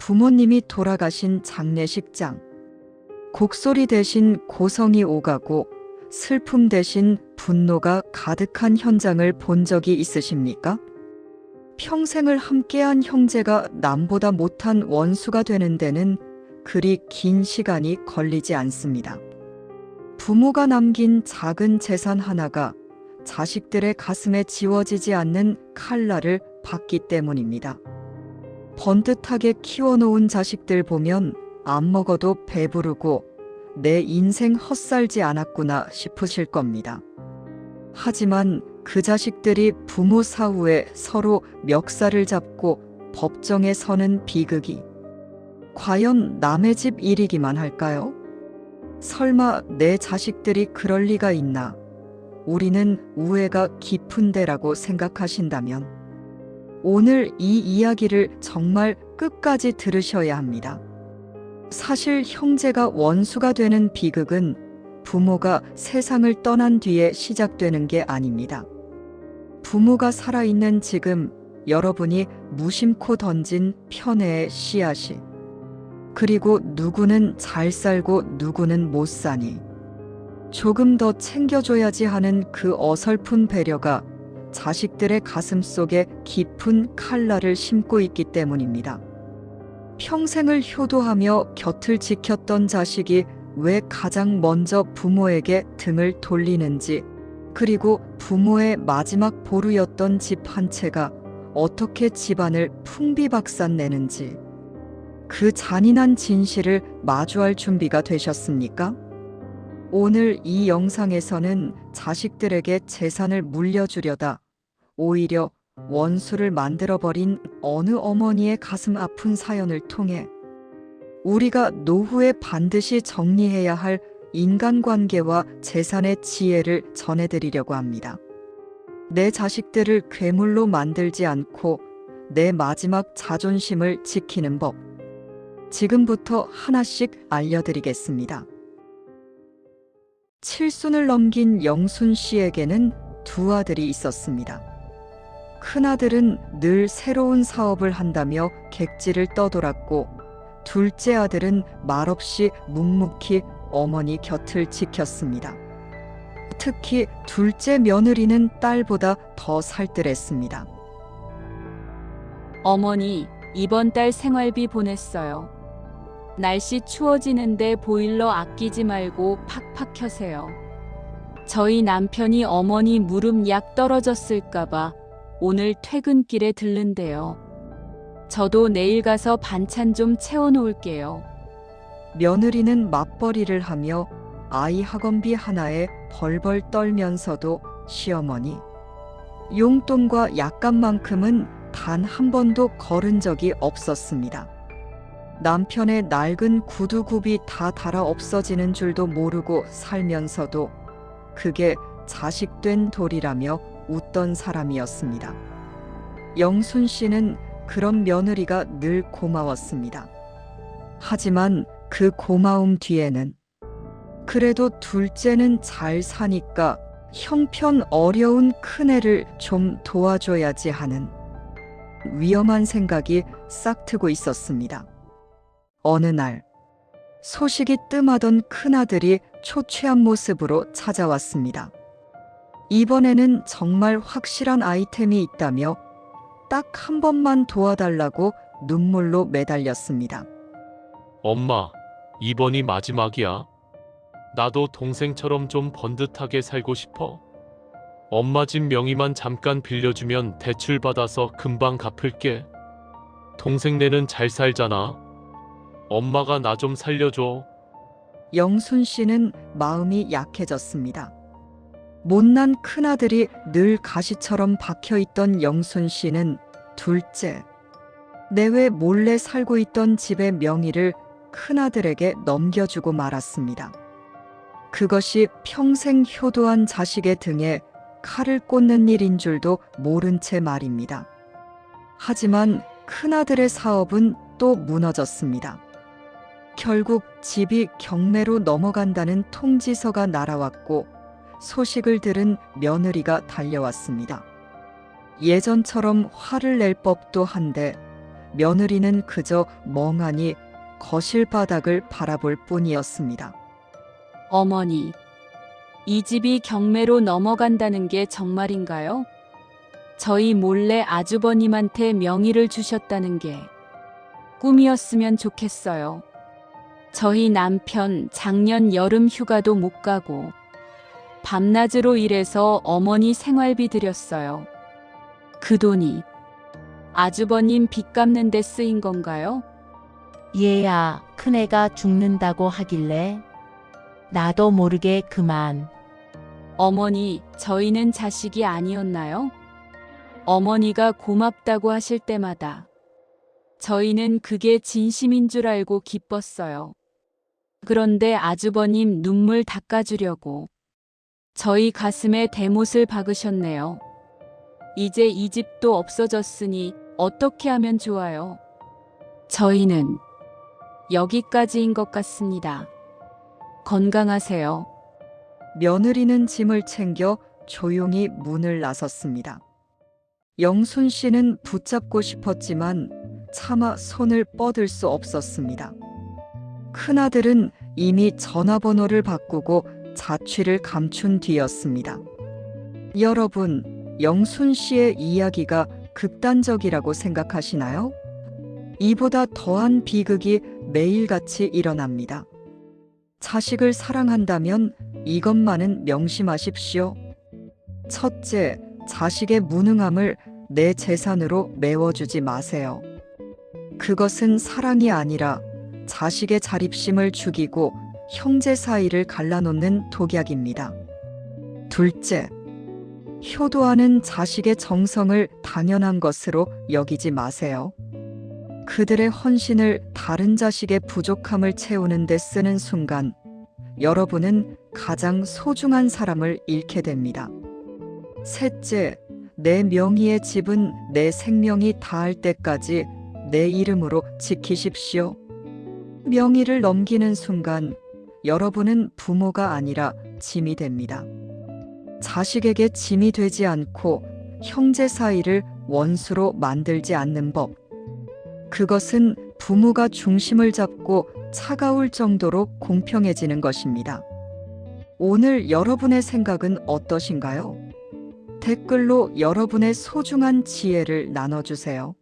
부모님이 돌아가신 장례식장. 곡소리 대신 고성이 오가고 슬픔 대신 분노가 가득한 현장을 본 적이 있으십니까? 평생을 함께한 형제가 남보다 못한 원수가 되는 데는 그리 긴 시간이 걸리지 않습니다. 부모가 남긴 작은 재산 하나가 자식들의 가슴에 지워지지 않는 칼날을 받기 때문입니다. 번듯하게 키워놓은 자식들 보면 안 먹어도 배부르고 내 인생 헛살지 않았구나 싶으실 겁니다. 하지만 그 자식들이 부모 사후에 서로 멱살을 잡고 법정에 서는 비극이 과연 남의 집 일이기만 할까요? 설마 내 자식들이 그럴 리가 있나? 우리는 우애가 깊은데라고 생각하신다면 오늘 이 이야기를 정말 끝까지 들으셔야 합니다. 사실 형제가 원수가 되는 비극은 부모가 세상을 떠난 뒤에 시작되는 게 아닙니다. 부모가 살아있는 지금 여러분이 무심코 던진 편애의 씨앗이, 그리고 누구는 잘 살고 누구는 못 사니 조금 더 챙겨줘야지 하는 그 어설픈 배려가 자식들의 가슴 속에 깊은 칼날을 심고 있기 때문입니다. 평생을 효도하며 곁을 지켰던 자식이 왜 가장 먼저 부모에게 등을 돌리는지, 그리고 부모의 마지막 보루였던 집 한 채가 어떻게 집안을 풍비박산내는지, 그 잔인한 진실을 마주할 준비가 되셨습니까? 오늘 이 영상에서는 자식들에게 재산을 물려주려다 오히려 원수를 만들어버린 어느 어머니의 가슴 아픈 사연을 통해 우리가 노후에 반드시 정리해야 할 인간관계와 재산의 지혜를 전해드리려고 합니다. 내 자식들을 괴물로 만들지 않고 내 마지막 자존심을 지키는 법, 지금부터 하나씩 알려드리겠습니다. 칠순을 넘긴 영순 씨에게는 두 아들이 있었습니다. 큰아들은 늘 새로운 사업을 한다며 객지를 떠돌았고, 둘째 아들은 말없이 묵묵히 어머니 곁을 지켰습니다. 특히 둘째 며느리는 딸보다 더 살뜰했습니다. 어머니, 이번 달 생활비 보냈어요. 날씨 추워지는데 보일러 아끼지 말고 팍팍 켜세요. 저희 남편이 어머니 무릎 약 떨어졌을까봐 오늘 퇴근길에 들른대요. 저도 내일 가서 반찬 좀 채워놓을게요. 며느리는 맞벌이를 하며 아이 학원비 하나에 벌벌 떨면서도 시어머니 용돈과 약간만큼은 단 한 번도 거른 적이 없었습니다. 남편의 낡은 구두굽이 다 닳아 없어지는 줄도 모르고 살면서도 그게 자식된 돌이라며 웃던 사람이었습니다. 영순 씨는 그런 며느리가 늘 고마웠습니다. 하지만 그 고마움 뒤에는 그래도 둘째는 잘 사니까 형편 어려운 큰애를 좀 도와줘야지 하는 위험한 생각이 싹트고 있었습니다. 어느 날 소식이 뜸하던 큰아들이 초췌한 모습으로 찾아왔습니다. 이번에는 정말 확실한 아이템이 있다며 딱 한 번만 도와달라고 눈물로 매달렸습니다. 엄마, 이번이 마지막이야. 나도 동생처럼 좀 번듯하게 살고 싶어. 엄마 집 명의만 잠깐 빌려주면 대출 받아서 금방 갚을게. 동생네는 잘 살잖아. 엄마가 나 좀 살려줘. 영순 씨는 마음이 약해졌습니다. 못난 큰아들이 늘 가시처럼 박혀있던 영순 씨는 둘째, 내외 몰래 살고 있던 집의 명의를 큰아들에게 넘겨주고 말았습니다. 그것이 평생 효도한 자식의 등에 칼을 꽂는 일인 줄도 모른 채 말입니다. 하지만 큰아들의 사업은 또 무너졌습니다. 결국 집이 경매로 넘어간다는 통지서가 날아왔고 소식을 들은 며느리가 달려왔습니다. 예전처럼 화를 낼 법도 한데 며느리는 그저 멍하니 거실 바닥을 바라볼 뿐이었습니다. 어머니, 이 집이 경매로 넘어간다는 게 정말인가요? 저희 몰래 아주버님한테 명의를 주셨다는 게 꿈이었으면 좋겠어요. 저희 남편 작년 여름 휴가도 못 가고 밤낮으로 일해서 어머니 생활비 드렸어요. 그 돈이 아주버님 빚 갚는 데 쓰인 건가요? 얘야, 큰애가 죽는다고 하길래 나도 모르게 그만. 어머니, 저희는 자식이 아니었나요? 어머니가 고맙다고 하실 때마다 저희는 그게 진심인 줄 알고 기뻤어요. 그런데 아주버님 눈물 닦아주려고 저희 가슴에 대못을 박으셨네요. 이제 이 집도 없어졌으니 어떻게 하면 좋아요? 저희는 여기까지인 것 같습니다. 건강하세요. 며느리는 짐을 챙겨 조용히 문을 나섰습니다. 영순 씨는 붙잡고 싶었지만 차마 손을 뻗을 수 없었습니다. 큰아들은 이미 전화번호를 바꾸고 자취를 감춘 뒤였습니다. 여러분, 영순 씨의 이야기가 극단적이라고 생각하시나요? 이보다 더한 비극이 매일같이 일어납니다. 자식을 사랑한다면 이것만은 명심하십시오. 첫째, 자식의 무능함을 내 재산으로 메워주지 마세요. 그것은 사랑이 아니라 자식의 자립심을 죽이고 형제 사이를 갈라놓는 독약입니다. 둘째, 효도하는 자식의 정성을 당연한 것으로 여기지 마세요. 그들의 헌신을 다른 자식의 부족함을 채우는 데 쓰는 순간 여러분은 가장 소중한 사람을 잃게 됩니다. 셋째, 내 명의의 집은 내 생명이 다할 때까지 내 이름으로 지키십시오. 명의를 넘기는 순간 여러분은 부모가 아니라 짐이 됩니다. 자식에게 짐이 되지 않고 형제 사이를 원수로 만들지 않는 법. 그것은 부모가 중심을 잡고 차가울 정도로 공평해지는 것입니다. 오늘 여러분의 생각은 어떠신가요? 댓글로 여러분의 소중한 지혜를 나눠주세요.